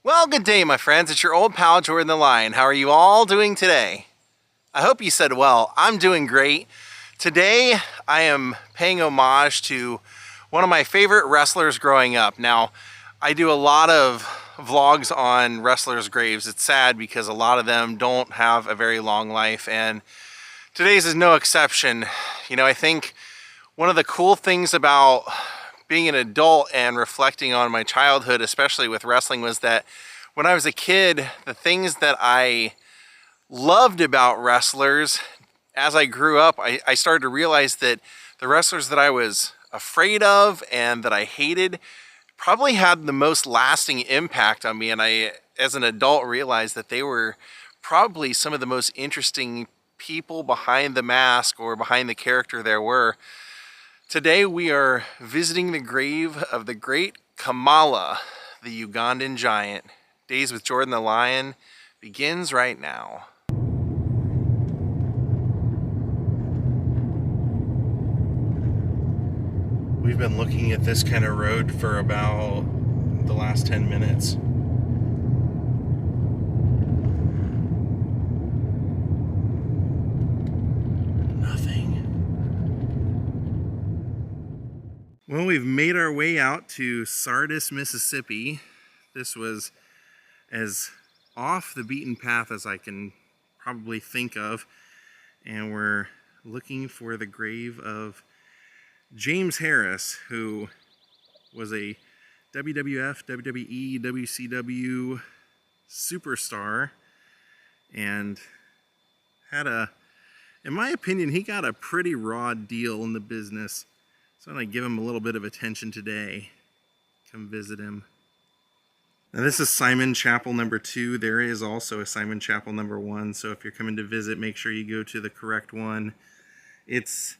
Well, good day, my friends. It's your old pal, Jordan the Lion. How are you all doing today? I hope you said well. I'm doing great. Today, I am paying homage to one of my favorite wrestlers growing up. Now, I do a lot of vlogs on wrestlers' graves. It's sad because a lot of them don't have a very long life, and today's is no exception. You know, I think one of the cool things about being an adult and reflecting on my childhood, especially with wrestling, was that when I was a kid, the things that I loved about wrestlers, as I grew up, I started to realize that the wrestlers that I was afraid of and that I hated probably had the most lasting impact on me. And I, as an adult, realized that they were probably some of the most interesting people behind the mask or behind the character there were. Today we are visiting the grave of the great Kamala, the Ugandan giant. Daze with Jordan the Lion begins right now. We've been looking at this kind of road for about the last 10 minutes. Well, we've made our way out to Sardis, Mississippi. This was as off the beaten path as I can probably think of. And we're looking for the grave of James Harris, who was a WWF, WWE, WCW superstar and had in my opinion, he got a pretty raw deal in the business. So I'm going to give him a little bit of attention today. Come visit him. Now this is Simon Chapel number 2. There is also a Simon Chapel number 1. So if you're coming to visit, make sure you go to the correct one. It's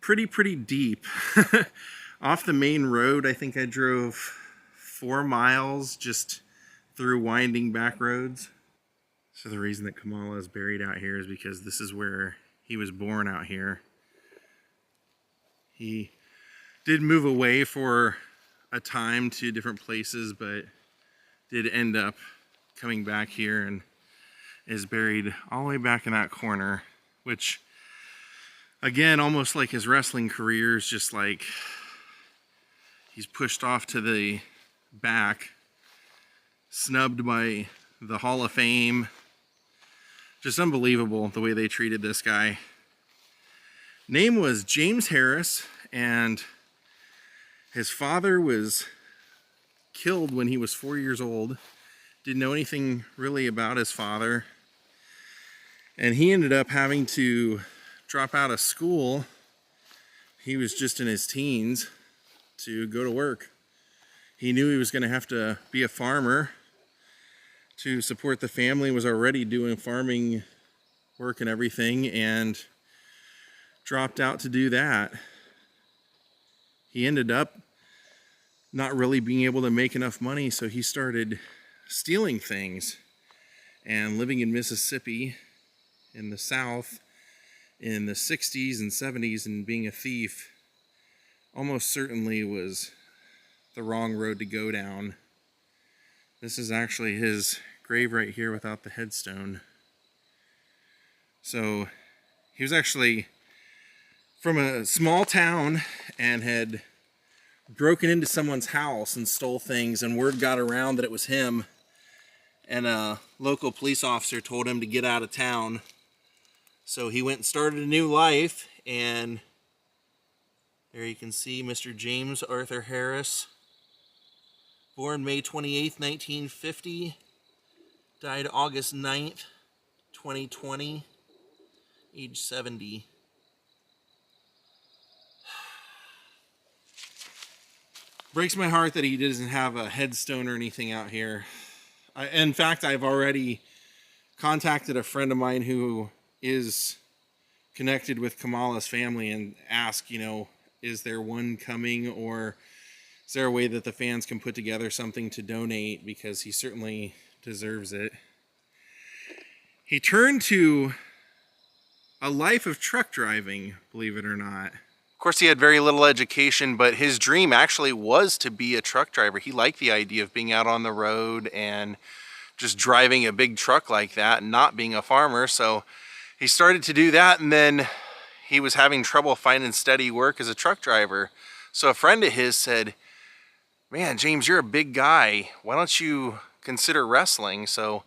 pretty deep. Off the main road, I think I drove 4 miles just through winding back roads. So the reason that Kamala is buried out here is because this is where he was born, out here. He did move away for a time to different places, but did end up coming back here and is buried all the way back in that corner, which, again, almost like his wrestling career is just like he's pushed off to the back, snubbed by the Hall of Fame. Just unbelievable the way they treated this guy. Name was James Harris, and his father was killed when he was 4 years old. Didn't know anything really about his father. And he ended up having to drop out of school. He was just in his teens to go to work. He knew he was going to have to be a farmer to support the family, was already doing farming work and everything, and dropped out to do that. He ended up not really being able to make enough money, so he started stealing things and living in Mississippi in the South in the 60s and 70s, and being a thief almost certainly was the wrong road to go down. This is actually his grave right here without the headstone. So he was actually from a small town and had broken into someone's house and stole things, and word got around that it was him, and a local police officer told him to get out of town. So he went and started a new life, and there you can see Mr. James Arthur Harris, born May 28th, 1950, died August 9th, 2020, age 70. Breaks my heart that he doesn't have a headstone or anything out here. In fact, I've already contacted a friend of mine who is connected with Kamala's family and asked, you know, is there one coming, or is there a way that the fans can put together something to donate, because he certainly deserves it. He turned to a life of truck driving, believe it or not. Of course, he had very little education, but his dream actually was to be a truck driver. He liked the idea of being out on the road and just driving a big truck like that and not being a farmer. So he started to do that, and then he was having trouble finding steady work as a truck driver. So a friend of his said, man, James, you're a big guy. Why don't you consider wrestling? So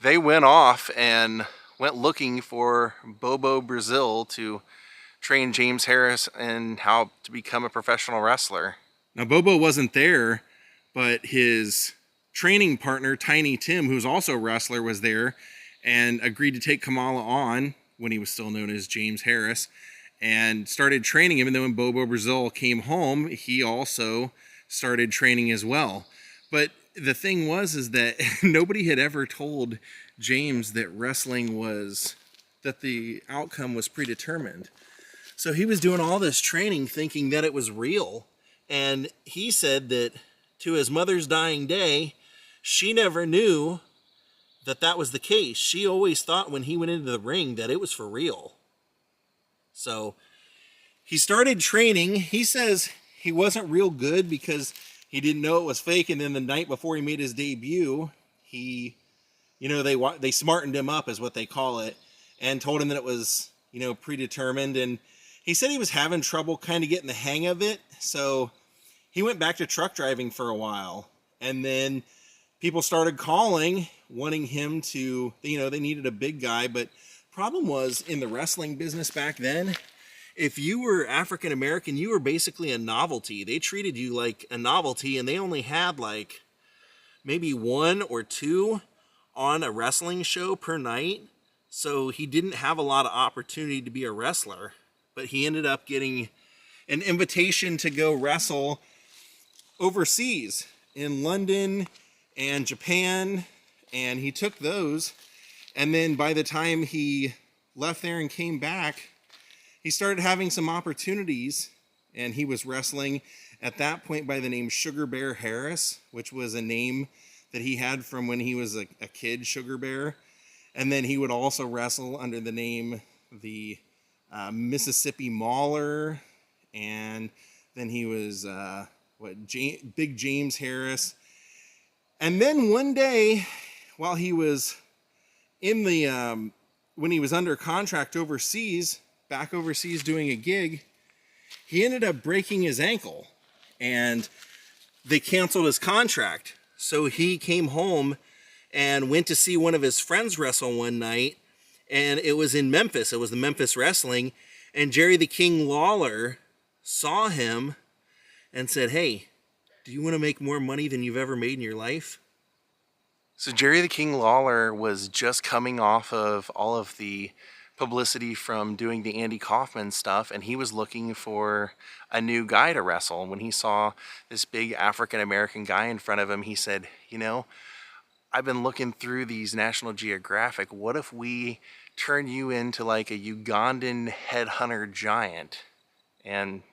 they went off and went looking for Bobo Brazil to train James Harris in how to become a professional wrestler. Now, Bobo wasn't there, but his training partner, Tiny Tim, who's also a wrestler, was there and agreed to take Kamala on when he was still known as James Harris, and started training him. And then when Bobo Brazil came home, he also started training as well. But the thing was that nobody had ever told James that wrestling was, that the outcome was predetermined. So he was doing all this training thinking that it was real. And he said that to his mother's dying day, she never knew that that was the case. She always thought when he went into the ring that it was for real. So he started training. He says he wasn't real good because he didn't know it was fake. And then the night before he made his debut, he, you know, they smartened him up, is what they call it, and told him that it was, you know, predetermined. And he said he was having trouble kind of getting the hang of it. So he went back to truck driving for a while. And then people started calling, wanting him to, you know, they needed a big guy. But problem was, in the wrestling business back then, if you were African American, you were basically a novelty. They treated you like a novelty, and they only had like maybe 1 or 2 on a wrestling show per night. So he didn't have a lot of opportunity to be a wrestler, but he ended up getting an invitation to go wrestle overseas in London and Japan, and he took those. And then by the time he left there and came back, he started having some opportunities, and he was wrestling at that point by the name Sugar Bear Harris, which was a name that he had from when he was a kid, Sugar Bear. And then he would also wrestle under the name the Mississippi Mauler, and then he was Big James Harris. And then one day, while he was in the when he was under contract overseas, back overseas doing a gig, he ended up breaking his ankle, and they canceled his contract. So he came home and went to see one of his friends wrestle one night, and it was in Memphis. It was the Memphis Wrestling, and Jerry the King Lawler saw him and said, hey, do you want to make more money than you've ever made in your life? So Jerry the King Lawler was just coming off of all of the publicity from doing the Andy Kaufman stuff, and he was looking for a new guy to wrestle. And when he saw this big African-American guy in front of him, he said, you know, I've been looking through these National Geographic. What if we turn you into like a Ugandan headhunter giant? And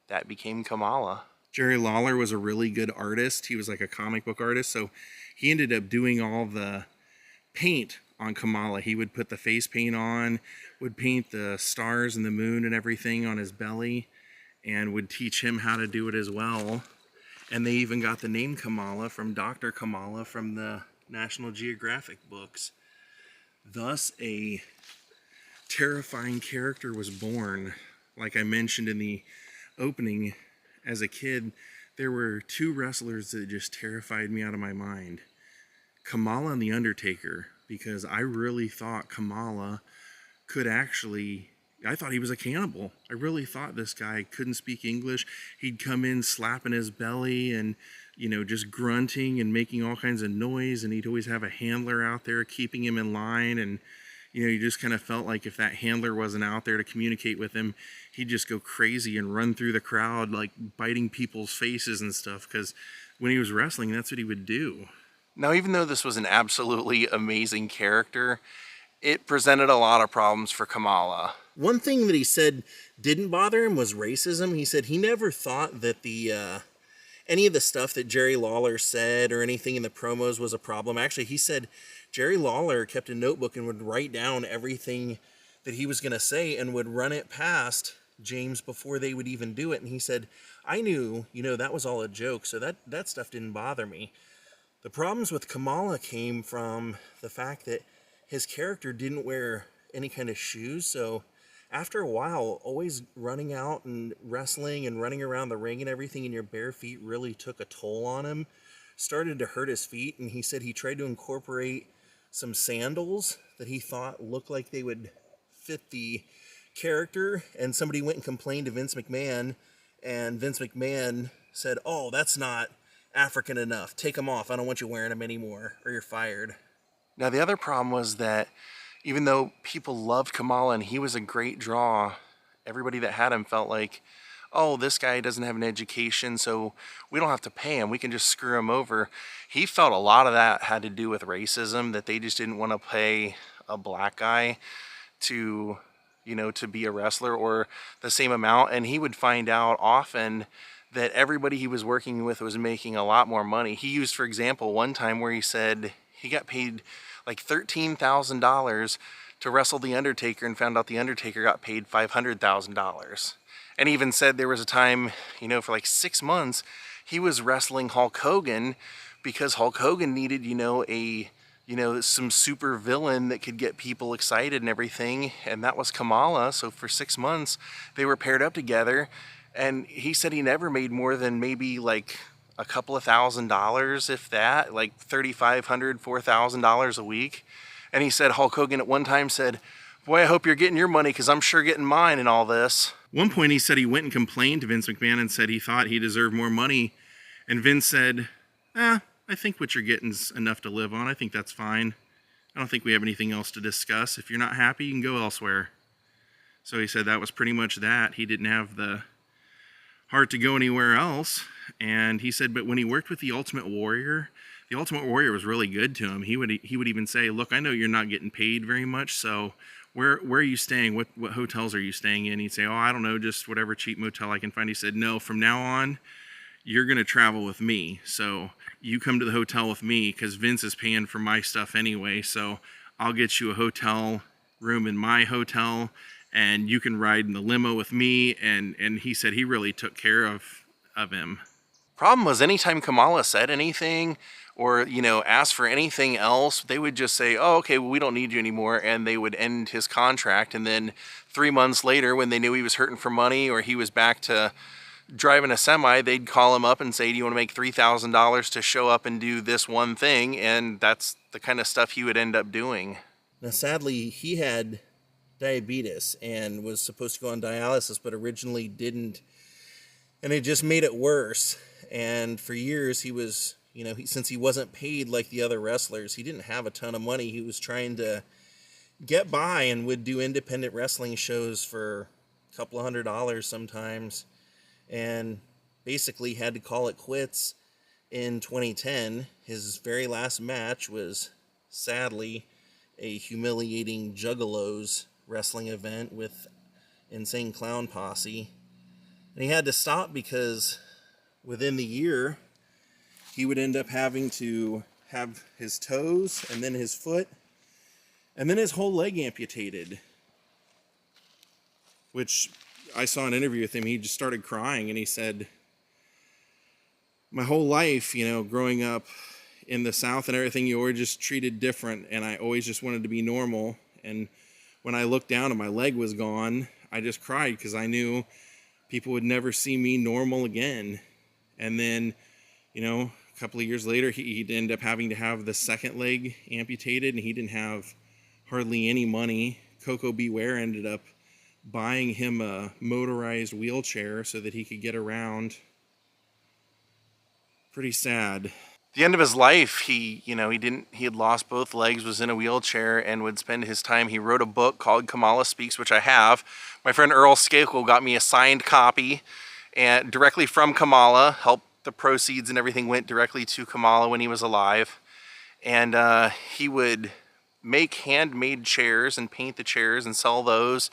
that became Kamala. Jerry Lawler was a really good artist. He was like a comic book artist, so he ended up doing all the paint on Kamala. He would put the face paint on, would paint the stars and the moon and everything on his belly, and would teach him how to do it as well. And they even got the name Kamala from Dr. Kamala from the National Geographic books. Thus, a terrifying character was born. Like I mentioned in the opening, as a kid, there were 2 wrestlers that just terrified me out of my mind. Kamala and The Undertaker, because I really thought Kamala could actually, I thought he was a cannibal. I really thought this guy couldn't speak English. He'd come in slapping his belly and, you know, just grunting and making all kinds of noise, and he'd always have a handler out there keeping him in line. And, you know, you just kind of felt like if that handler wasn't out there to communicate with him, he'd just go crazy and run through the crowd, like biting people's faces and stuff, because when he was wrestling, that's what he would do. Now, even though this was an absolutely amazing character, it presented a lot of problems for Kamala. One thing that he said didn't bother him was racism. He said he never thought that any of the stuff that Jerry Lawler said or anything in the promos was a problem. Actually, he said Jerry Lawler kept a notebook and would write down everything that he was going to say and would run it past James before they would even do it. And he said, I knew, that was all a joke, so that stuff didn't bother me. The problems with Kamala came from the fact that his character didn't wear any kind of shoes, so after a while, always running out and wrestling and running around the ring and everything in your bare feet really took a toll on him. Started to hurt his feet, and he said he tried to incorporate some sandals that he thought looked like they would fit the character, and somebody went and complained to Vince McMahon, and Vince McMahon said, oh, that's not African enough. Take them off. I don't want you wearing them anymore, or you're fired. Now, the other problem was that even though people loved Kamala and he was a great draw, everybody that had him felt like, oh, this guy doesn't have an education, so we don't have to pay him. We can just screw him over. He felt a lot of that had to do with racism, that they just didn't want to pay a black guy to, to be a wrestler or the same amount. And he would find out often that everybody he was working with was making a lot more money. He used, for example, one time where he said he got paid like $13,000 to wrestle The Undertaker and found out The Undertaker got paid $500,000. And even said there was a time, for like 6 months, he was wrestling Hulk Hogan because Hulk Hogan needed, some super villain that could get people excited and everything. And that was Kamala. So for 6 months, they were paired up together. And he said he never made more than maybe like a couple of $1,000s, if that, like $3,500, $4,000 a week. And he said Hulk Hogan at one time said, boy, I hope you're getting your money because I'm sure getting mine and all this. One point he said he went and complained to Vince McMahon and said he thought he deserved more money. And Vince said, I think what you're getting's enough to live on. I think that's fine. I don't think we have anything else to discuss. If you're not happy, you can go elsewhere. So he said that was pretty much that. He didn't have the heart to go anywhere else. And he said, but when he worked with the Ultimate Warrior was really good to him. He would even say, look, I know you're not getting paid very much, so where are you staying? What hotels are you staying in? He'd say, oh, I don't know, just whatever cheap motel I can find. He said, no, from now on, you're going to travel with me. So you come to the hotel with me because Vince is paying for my stuff anyway. So I'll get you a hotel room in my hotel and you can ride in the limo with me. And he said he really took care of him. Problem was, anytime Kamala said anything or, asked for anything else, they would just say, oh, okay, well, we don't need you anymore. And they would end his contract. And then 3 months later, when they knew he was hurting for money or he was back to driving a semi, they'd call him up and say, do you want to make $3,000 to show up and do this one thing? And that's the kind of stuff he would end up doing. Now, sadly, he had diabetes and was supposed to go on dialysis, but originally didn't. And it just made it worse. And for years, he was, since he wasn't paid like the other wrestlers, he didn't have a ton of money. He was trying to get by and would do independent wrestling shows for a couple of $100s sometimes. And basically had to call it quits in 2010. His very last match was, sadly, a humiliating Juggalos wrestling event with Insane Clown Posse. And he had to stop because within the year, he would end up having to have his toes and then his foot and then his whole leg amputated. Which I saw an interview with him. He just started crying and he said, my whole life, growing up in the South and everything, you were just treated different. And I always just wanted to be normal. And when I looked down and my leg was gone, I just cried because I knew people would never see me normal again. And then, a couple of years later, he'd end up having to have the second leg amputated, and he didn't have hardly any money. Coco Beware ended up buying him a motorized wheelchair so that he could get around. Pretty sad. The end of his life, he had lost both legs, was in a wheelchair, and would spend his time. He wrote a book called Kamala Speaks, which I have. My friend Earl Skakel got me a signed copy, and directly from Kamala. Helped the proceeds and everything went directly to Kamala when he was alive. And he would make handmade chairs and paint the chairs and sell those.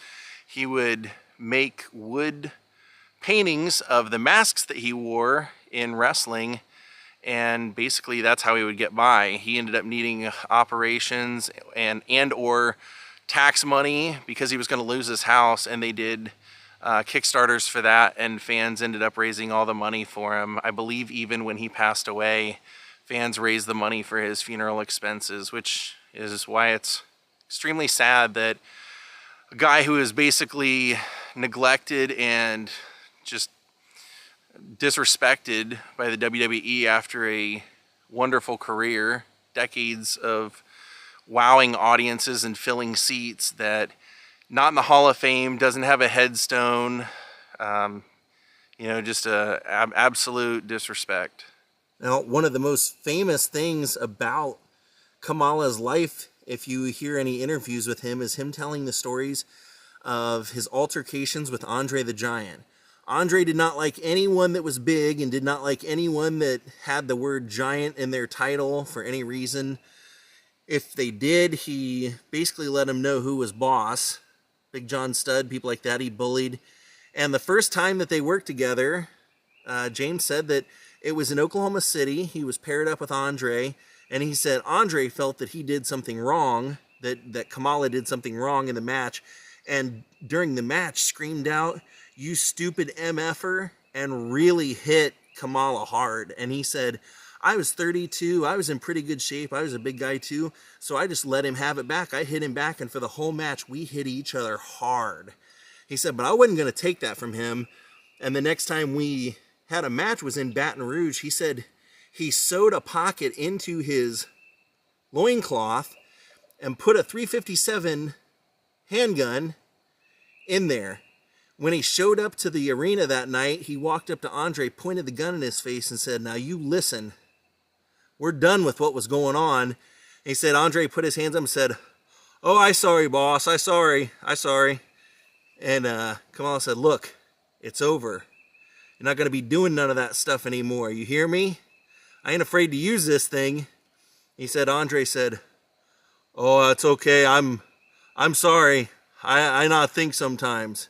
he would make wood paintings of the masks that he wore in wrestling, and basically that's how he would get by. He ended up needing operations and or tax money because he was going to lose his house, and they did Kickstarters for that, and fans ended up raising all the money for him. I believe even when he passed away, fans raised the money for his funeral expenses, which is why it's extremely sad that a guy who is basically neglected and just disrespected by the WWE after a wonderful career, decades of wowing audiences and filling seats, that not in the Hall of Fame, doesn't have a headstone, just a absolute disrespect. Now, one of the most famous things about Kamala's life, if you hear any interviews with him, is him telling the stories of his altercations with Andre the Giant. Andre did not like anyone that was big and did not like anyone that had the word giant in their title for any reason. If they did, he basically let him know who was boss. Big John Studd, people like that, he bullied. And the first time that they worked together, James said that it was in Oklahoma City. He was paired up with Andre, and he said Andre felt that he did something wrong, that Kamala did something wrong in the match, and during the match screamed out, "You stupid MFer," and really hit Kamala hard. And he said, I was 32, I was in pretty good shape, I was a big guy too, so I just let him have it back. I hit him back, and for the whole match, we hit each other hard. He said, but I wasn't going to take that from him. And the next time we had a match was in Baton Rouge. He said he sewed a pocket into his loincloth and put a .357 handgun in there. When he showed up to the arena that night, he walked up to Andre, pointed the gun in his face, and said, now you listen. We're done with what was going on. And he said, Andre put his hands up and said, oh, I sorry, boss. I sorry. And Kamala said, look, it's over. You're not going to be doing none of that stuff anymore. You hear me? I ain't afraid to use this thing. He said, Andre said, oh, it's okay. I'm sorry. I not think sometimes.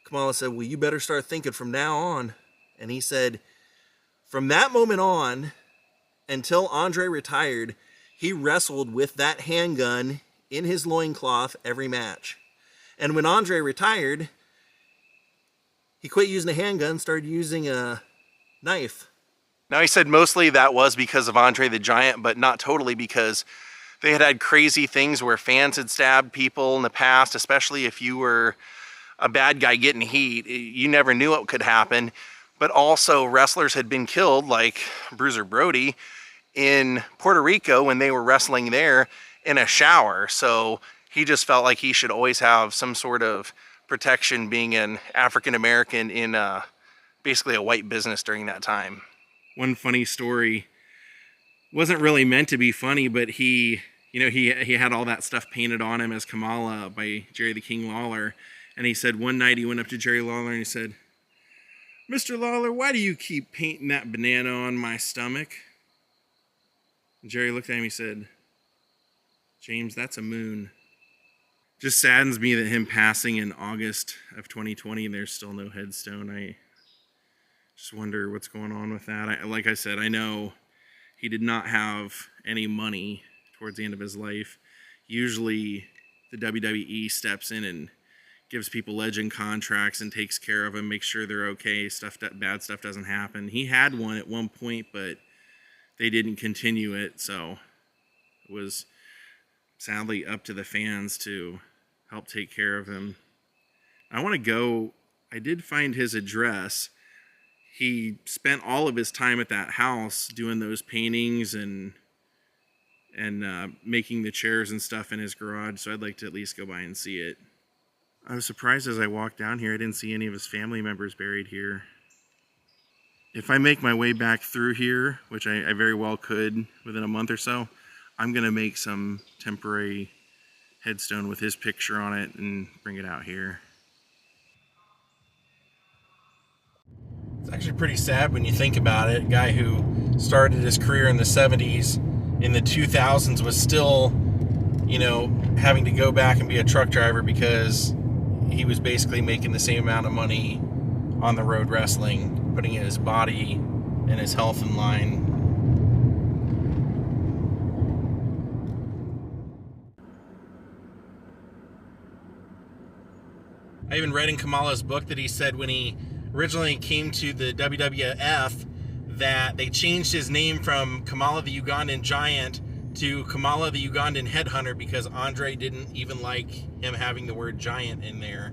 Kamala said, well, you better start thinking from now on. And he said, from that moment on, until Andre retired, he wrestled with that handgun in his loincloth every match. And when Andre retired, he quit using a handgun, started using a knife. Now, he said mostly that was because of Andre the Giant, but not totally, because they had crazy things where fans had stabbed people in the past, especially if you were a bad guy getting heat. You never knew what could happen. But also wrestlers had been killed, like Bruiser Brody, in Puerto Rico when they were wrestling there in a shower. So he just felt like he should always have some sort of protection, being an African American in basically a white business during that time. One funny story, wasn't really meant to be funny, but he had all that stuff painted on him as Kamala by Jerry the King Lawler. And he said one night he went up to Jerry Lawler and he said, Mr. Lawler, why do you keep painting that banana on my stomach? And Jerry looked at him and he said, James, that's a moon. Just saddens me that him passing in August of 2020 and there's still no headstone. I just wonder what's going on with that. Like I said, I know he did not have any money towards the end of his life. Usually the WWE steps in and gives people legend contracts and takes care of them, makes sure they're okay, bad stuff doesn't happen. He had one at one point, but they didn't continue it, so it was sadly up to the fans to help take care of him. I want to go, I did find his address. He spent all of his time at that house doing those paintings and making the chairs and stuff in his garage, so I'd like to at least go by and see it. I was surprised as I walked down here, I didn't see any of his family members buried here. If I make my way back through here, which I very well could within a month or so, I'm going to make some temporary headstone with his picture on it and bring it out here. It's actually pretty sad when you think about it. A guy who started his career in the 70s, in the 2000s was still, having to go back and be a truck driver because he was basically making the same amount of money on the road wrestling, putting his body and his health in line. I even read in Kamala's book that he said when he originally came to the WWF that they changed his name from Kamala the Ugandan Giant to Kamala the Ugandan Headhunter because Andre didn't even like him having the word giant in there.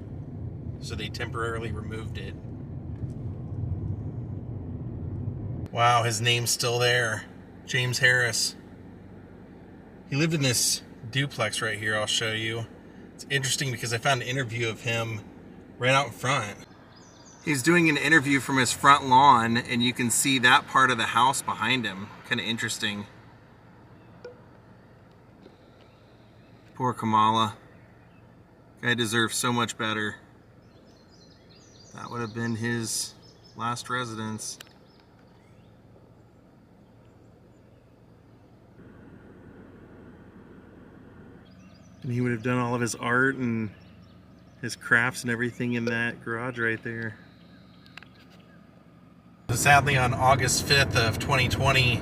So they temporarily removed it. Wow, his name's still there. James Harris. He lived in this duplex right here, I'll show you. It's interesting because I found an interview of him right out in front. He's doing an interview from his front lawn, and you can see that part of the house behind him. Kind of interesting. Poor Kamala. Guy deserves so much better. That would have been his last residence. And he would have done all of his art and his crafts and everything in that garage right there. Sadly, on August 5th of 2020,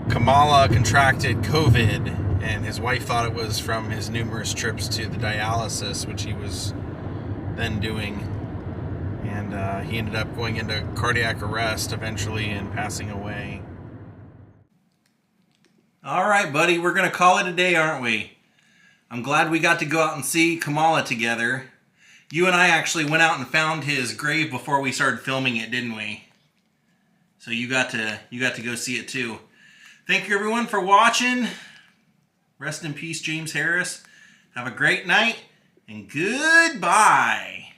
Kamala contracted COVID, and his wife thought it was from his numerous trips to the dialysis, which he was then doing. And he ended up going into cardiac arrest eventually and passing away. All right, buddy, we're going to call it a day, aren't we? I'm glad we got to go out and see Kamala together. You and I actually went out and found his grave before we started filming it, didn't we? So you got to go see it too. Thank you everyone for watching. Rest in peace, James Harris. Have a great night and goodbye.